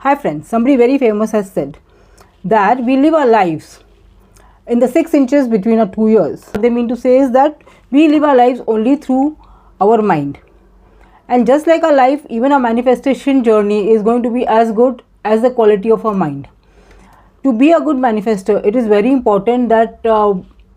Hi friends, somebody very famous has said that we live our lives in the 6 inches between our 2 ears. What they mean to say is that we live our lives only through our mind. And just like our life, even our manifestation journey is going to be as good as the quality of our mind. To be a good manifestor, it is very important that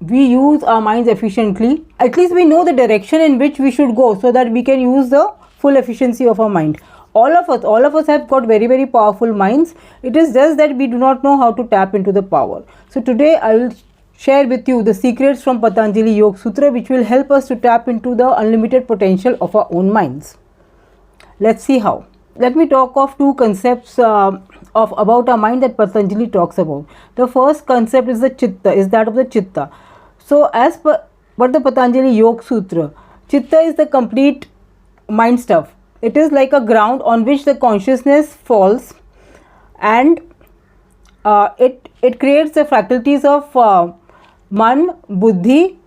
we use our minds efficiently. At least we know the direction in which we should go so that we can use the full efficiency of our mind. All of us have got very, very powerful minds. It is just that we do not know how to tap into the power. So today I will share with you the secrets from Patanjali Yoga Sutra, which will help us to tap into the unlimited potential of our own minds. Let's see how. Let me talk of two concepts about our mind that Patanjali talks about. The first concept is the Chitta, is that of the Chitta. So as per the Patanjali Yoga Sutra, Chitta is the complete mind stuff. It is like a ground on which the consciousness falls, and it creates the faculties of Man, Buddhi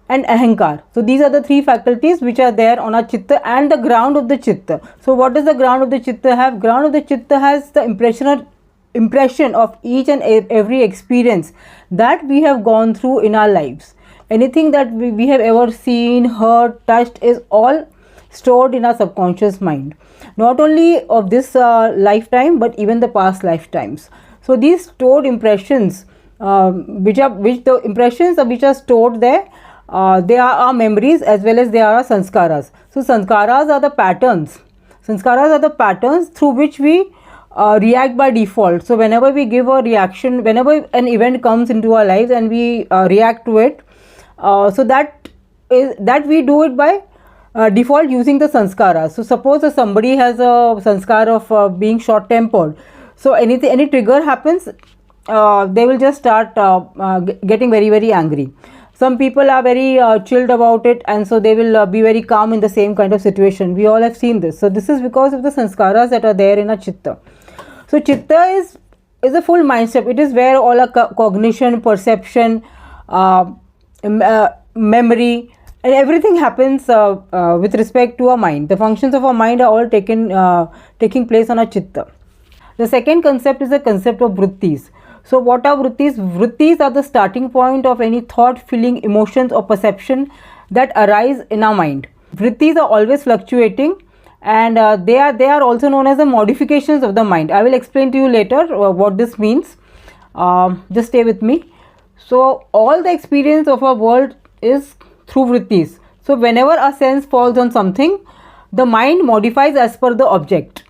and Ahankar. So these are the three faculties which are there on our Chitta and the ground of the Chitta. So what does the ground of the Chitta have? Ground of the Chitta has the impression of each and every experience that we have gone through in our lives. Anything that we have ever seen, heard, touched is all stored in our subconscious mind, not only of this lifetime but even the past lifetimes. So these stored impressions, which are stored there, they are our memories as well as they are our sanskaras. So sanskaras are the patterns. Sanskaras are the patterns through which we react by default. So whenever we give a reaction, whenever an event comes into our lives and we react to it, so that we do it by default using the sanskara. So suppose somebody has a sanskar of being short tempered, so any trigger happens, they will just start getting very, very angry. Some people are very chilled about it, and so they will be very calm in the same kind of situation. We all have seen this. So this is because of the sanskaras that are there in a Chitta. So Chitta is a full mind step. It is where all our cognition, perception, memory and everything happens with respect to our mind. The functions of our mind are all taking place on our Chitta. The second concept is the concept of vrittis. So what are vrittis? Vrittis are the starting point of any thought, feeling, emotions or perception that arise in our mind. Vrittis are always fluctuating, and they are also known as the modifications of the mind. I will explain to you later what this means. Just stay with me. So all the experience of our world is through vrittis. So whenever a sense falls on something, the mind modifies as per the object.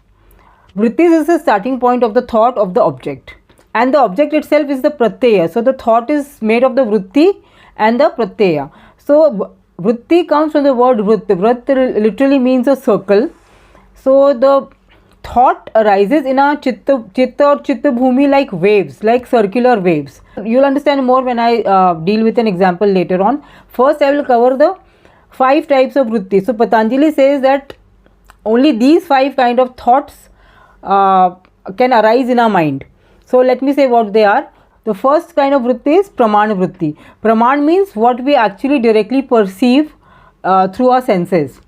Vrittis is the starting point of the thought of the object, and the object itself is the pratyaya. So the thought is made of the vritti and the pratyaya. So vritti comes from the word vrit. Vrit literally means a circle. So the thought arises in our chitta or chitta bhumi like waves, like circular waves. You will understand more when I deal with an example later on. First I will cover the 5 types of vritti. So Patanjali says that only these 5 kind of thoughts can arise in our mind. So let me say what they are. The first kind of vritti is praman vritti. Praman means what we actually directly perceive through our senses.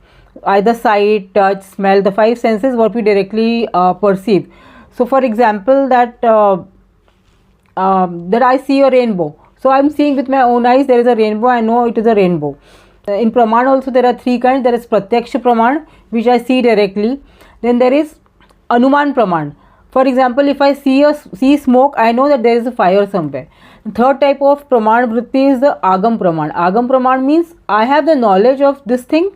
Either sight, touch, smell, the 5 senses what we directly perceive. So for example, that I see a rainbow. So I am seeing with my own eyes there is a rainbow. I know it is a rainbow. In praman also there are 3 kinds. There is pratyaksha praman, which I see directly. Then there is anuman praman. For example, if I see smoke, I know that there is a fire somewhere. The third type of praman vritti is the agam praman. Agam praman means I have the knowledge of this thing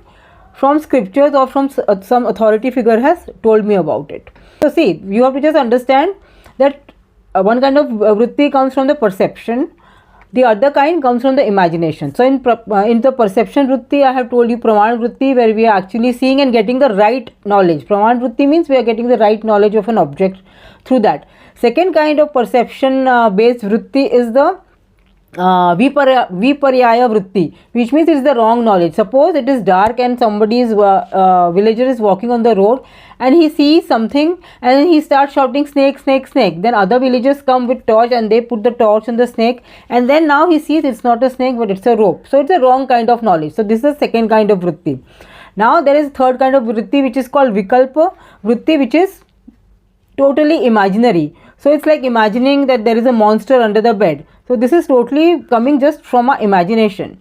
from scriptures or from some authority figure has told me about it. So see, you have to just understand that one kind of vritti comes from the perception, the other kind comes from the imagination. So in the perception vritti, I have told you praman vritti, where we are actually seeing and getting the right knowledge. Praman vritti means we are getting the right knowledge of an object through that. Second kind of perception based vritti is the viparyaya vritti, which means it is the wrong knowledge. Suppose it is dark and somebody's villager is walking on the road and he sees something and he starts shouting snake, snake, snake. Then other villagers come with torch and they put the torch on the snake, and then now he sees it's not a snake but it's a rope. So it's a wrong kind of knowledge. So this is the second kind of vritti. Now there is third kind of vritti which is called vikalpa vritti, which is totally imaginary. So it's like imagining that there is a monster under the bed. So this is totally coming just from our imagination.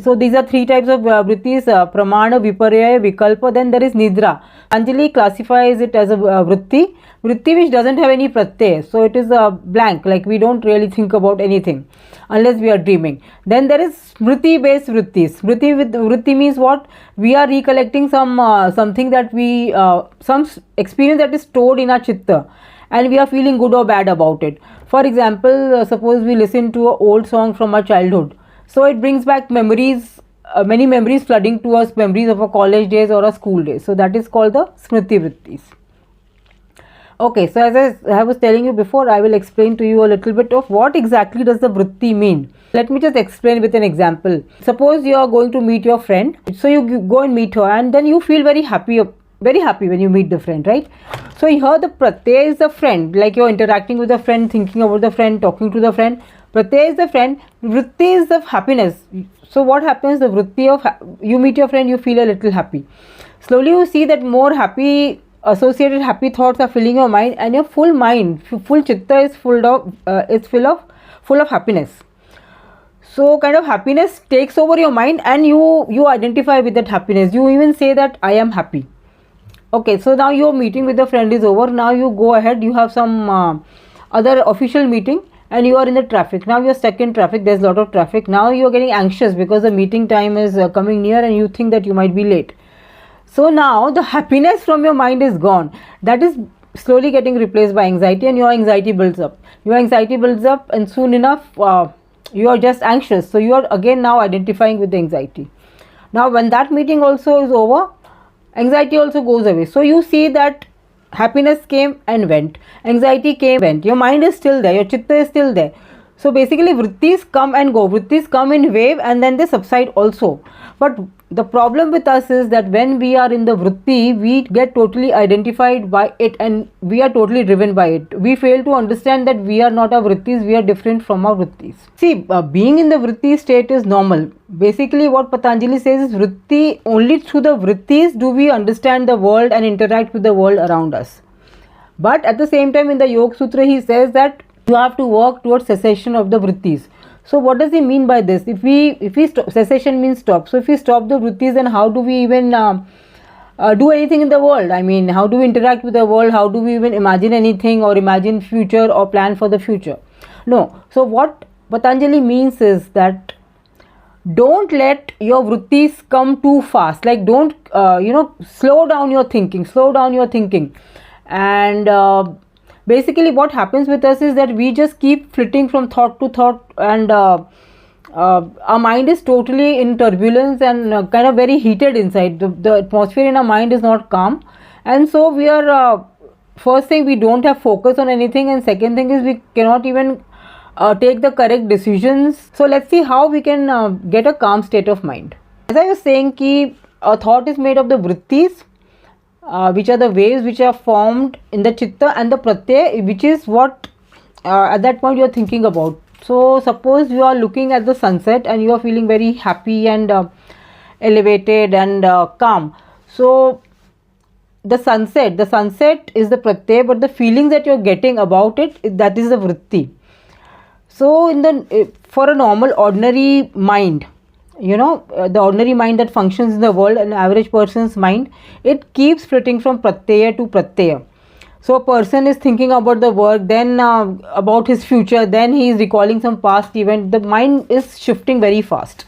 So these are three types of vrittis: pramana, viparya, vikalpa. Then there is nidra. Anjali classifies it as a vritti which doesn't have any pratyay. So it is a blank, like we don't really think about anything unless we are dreaming. Then there is smriti based vrittis. Vritti means what? We are recollecting something that we some experience that is stored in our chitta, and we are feeling good or bad about it. For example, suppose we listen to an old song from our childhood. So it brings back memories, many memories flooding to us, memories of our college days or our school days. So that is called the smriti vrittis. Okay, so as I was telling you before, I will explain to you a little bit of what exactly does the vritti mean. Let me just explain with an example. Suppose you are going to meet your friend. So you go and meet her, and then you feel very happy when you meet the friend, right? So here the pratyay is the friend, like you're interacting with the friend, thinking about the friend, talking to the friend. Pratyay is the friend, vritti is the happiness. So what happens? The vritti of you meet your friend, you feel a little happy. Slowly you see that more happy associated happy thoughts are filling your mind, and your full mind, full chitta is full of happiness. So kind of happiness takes over your mind, and you identify with that happiness. You even say that I am happy. Okay, so now your meeting with the friend is over. Now you go ahead, you have some other official meeting, and you are in the traffic. Now you are stuck in traffic, there's a lot of traffic. Now you are getting anxious because the meeting time is coming near, and you think that you might be late. So now the happiness from your mind is gone. That is slowly getting replaced by anxiety, and your anxiety builds up. And soon enough you are just anxious. So you are again now identifying with the anxiety. Now when that meeting also is over, anxiety also goes away. So you see that happiness came and went, anxiety came, went. Your mind is still there, your chitta is still there. So basically vrittis come and go, vrittis come in wave, and then they subside also. But the problem with us is that when we are in the vritti, we get totally identified by it, and we are totally driven by it. We fail to understand that we are not our vrittis, we are different from our vrittis. See, being in the vritti state is normal. Basically what Patanjali says is vritti, only through the vrittis do we understand the world and interact with the world around us. But at the same time in the Yoga Sutra he says that you have to work towards cessation of the vrittis. So what does he mean by this? If we stop, cessation means stop. So if we stop the vrittis, then how do we even do anything in the world? I mean, how do we interact with the world? How do we even imagine anything, or imagine future, or plan for the future? No. So what Patanjali means is that don't let your vrittis come too fast. Like don't slow down your thinking. And basically what happens with us is that we just keep flitting from thought to thought, and our mind is totally in turbulence and kind of very heated inside. The atmosphere in our mind is not calm, and so we are first thing, we don't have focus on anything, and second thing is we cannot even take the correct decisions. So let's see how we can get a calm state of mind. As I was saying, ki a thought is made of the vrittis, which are the waves which are formed in the chitta, and the pratyay, which is what at that point you are thinking about. So suppose you are looking at the sunset and you are feeling very happy and elevated and calm. So the sunset is the pratyay, but the feelings that you are getting about it, that is the vritti. So for a normal ordinary mind, the ordinary mind that functions in the world, an average person's mind, it keeps flitting from pratyaya to pratyaya. So a person is thinking about the work, then about his future, then he is recalling some past event. The mind is shifting very fast.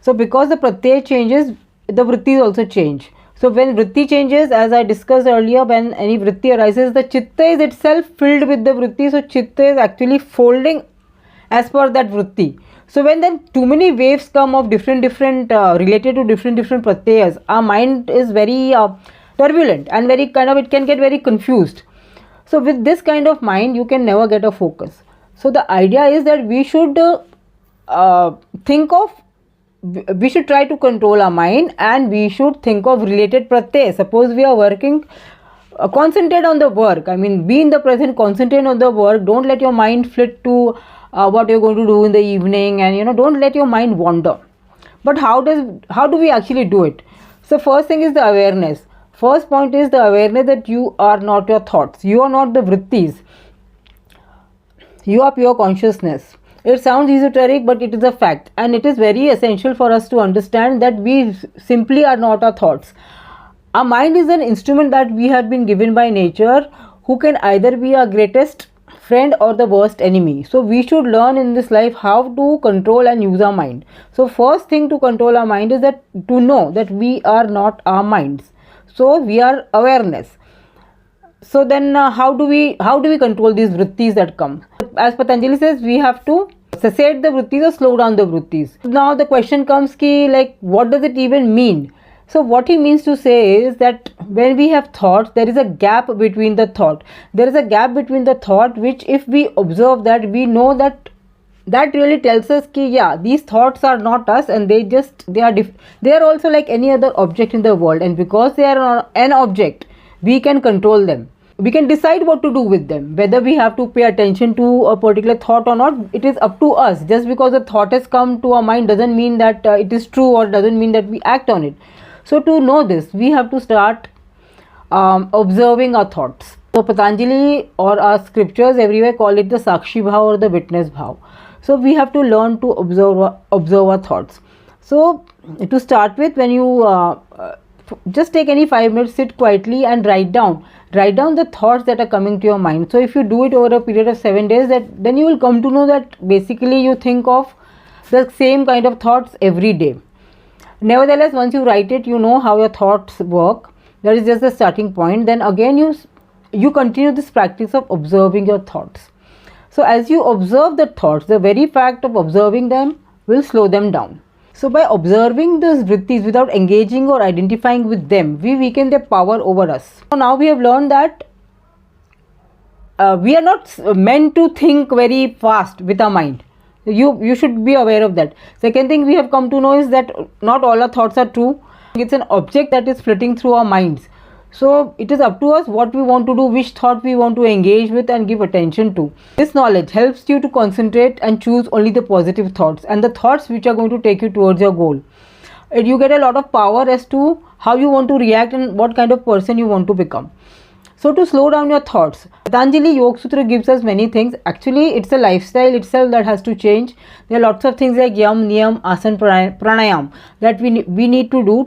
So because the pratyaya changes, the vrittis also change. So when vritti changes, as I discussed earlier, when any vritti arises, the chitta is itself filled with the vritti. So chitta is actually folding as per that vritti. So when then too many waves come of different related to different pratyayas, our mind is very turbulent and very it can get very confused. So with this kind of mind, you can never get a focus. So the idea is that we should we should try to control our mind, and we should think of related pratyay. Suppose we are working, concentrate on the work. I mean, be in the present, concentrate on the work. Don't let your mind flit to what you're going to do in the evening, and don't let your mind wander. But how do we actually do it? So first thing is the awareness. First point is the awareness that you are not your thoughts, you are not the vrittis, you are pure consciousness. It sounds esoteric, but it is a fact, and it is very essential for us to understand that we simply are not our thoughts. Our mind is an instrument that we have been given by nature, who can either be our greatest friend or the worst enemy. So we should learn in this life how to control and use our mind. So first thing to control our mind is that to know that we are not our minds. So we are awareness. So then how do we control these vrittis that come? As Patanjali says, we have to cessate the vrittis or slow down the vrittis. Now the question comes ki, like, what does it even mean? So what he means to say is that when we have thoughts, there is a gap between the thought. There is a gap between the thought, which if we observe that, we know that really tells us ki, yeah, these thoughts are not us, and they are also like any other object in the world, and because they are an object, we can control them. We can decide what to do with them, whether we have to pay attention to a particular thought or not. It is up to us. Just because a thought has come to our mind doesn't mean that it is true, or doesn't mean that we act on it. So to know this, we have to start observing our thoughts. So Patanjali or our scriptures everywhere call it the Sakshi Bhav or the witness Bhav. So we have to learn to observe our thoughts. So to start with, when you just take any 5 minutes, sit quietly and write down the thoughts that are coming to your mind. So if you do it over a period of 7 days, then you will come to know that basically you think of the same kind of thoughts every day. Nevertheless, once you write it, you know how your thoughts work. That is just the starting point. Then again you continue this practice of observing your thoughts. So as you observe the thoughts, the very fact of observing them will slow them down. So by observing those vrittis without engaging or identifying with them, we weaken their power over us. So now we have learned that we are not meant to think very fast with our mind. You should be aware of that. Second thing we have come to know is that not all our thoughts are true. It's an object that is flitting through our minds. So it is up to us what we want to do, which thought we want to engage with and give attention to. This knowledge helps you to concentrate and choose only the positive thoughts and the thoughts which are going to take you towards your goal. And you get a lot of power as to how you want to react and what kind of person you want to become. So to slow down your thoughts, Patanjali Yoga Sutra gives us many things. Actually, it's a lifestyle itself that has to change. There are lots of things like yam, niyam, asan, pranayam that we need to do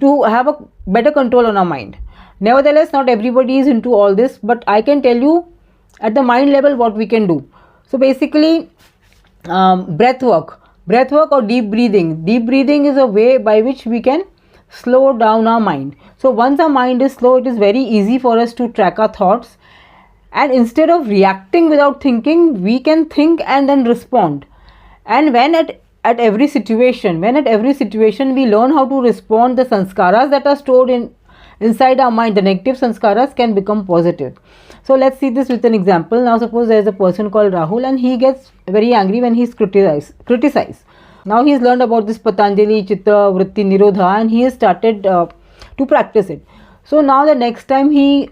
to have a better control on our mind. Nevertheless, not everybody is into all this, but I can tell you at the mind level what we can do. So basically, breath work or deep breathing. Deep breathing is a way by which we can slow down our mind. So once our mind is slow, it is very easy for us to track our thoughts, and instead of reacting without thinking, we can think and then respond. And when at every situation we learn how to respond, the sanskaras that are stored inside our mind, the negative sanskaras, can become positive. So let's see this with an example. Now suppose there is a person called Rahul, and he gets very angry when he is criticized. Now he has learned about this Patanjali Chitta Vritti Nirodha, and he has started to practice it. So now the next time he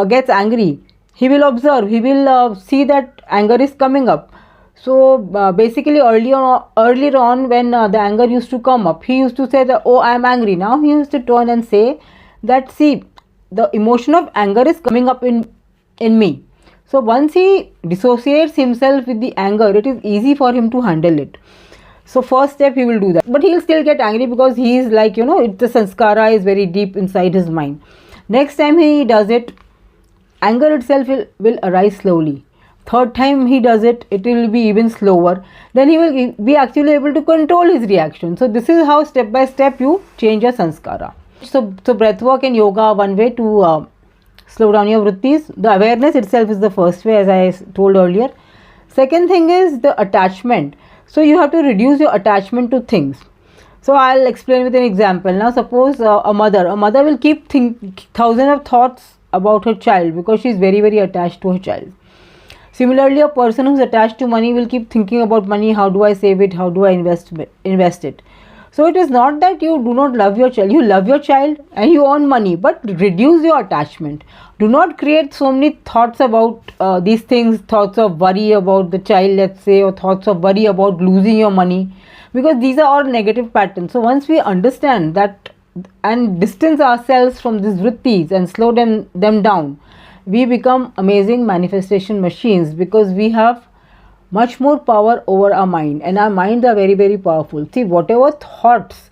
gets angry, he will observe, he will see that anger is coming up. So basically earlier on when the anger used to come up, he used to say that, oh, I am angry. Now he used to turn and say that, see, the emotion of anger is coming up in me. So once he dissociates himself with the anger, it is easy for him to handle it. So first step he will do that, but he will still get angry because he is like, the sanskara is very deep inside his mind. Next time he does it, anger itself will arise slowly. Third time he does it, it will be even slower. Then he will be actually able to control his reaction. So this is how step by step you change your sanskara. So breath work and yoga are one way to slow down your vrittis. The awareness itself is the first way, as I told earlier. Second thing is the attachment. So you have to reduce your attachment to things. So I'll explain with an example. Now suppose a mother will keep thousands of thoughts about her child because she is very, very attached to her child. Similarly, a person who is attached to money will keep thinking about money. How do I save it? How do I invest it? So it is not that you do not love your child. You love your child and you earn money, but reduce your attachment. Do not create so many thoughts about these things, thoughts of worry about the child, let's say, or thoughts of worry about losing your money, because these are all negative patterns. So once we understand that and distance ourselves from these vrittis and slow them down, we become amazing manifestation machines, because we have much more power over our mind, and our minds are very, very powerful. See, whatever thoughts,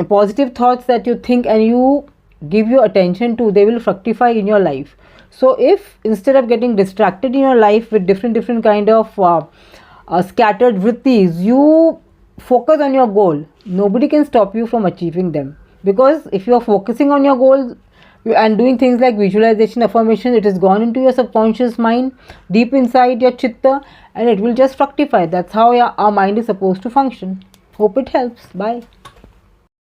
positive thoughts that you think and you give your attention to, they will fructify in your life. So if instead of getting distracted in your life with different kind of scattered vrittis, you focus on your goal, nobody can stop you from achieving them. Because if you are focusing on your goal and doing things like visualization, affirmation, it has gone into your subconscious mind, deep inside your chitta, and it will just fructify. That's how our mind is supposed to function. Hope it helps. Bye.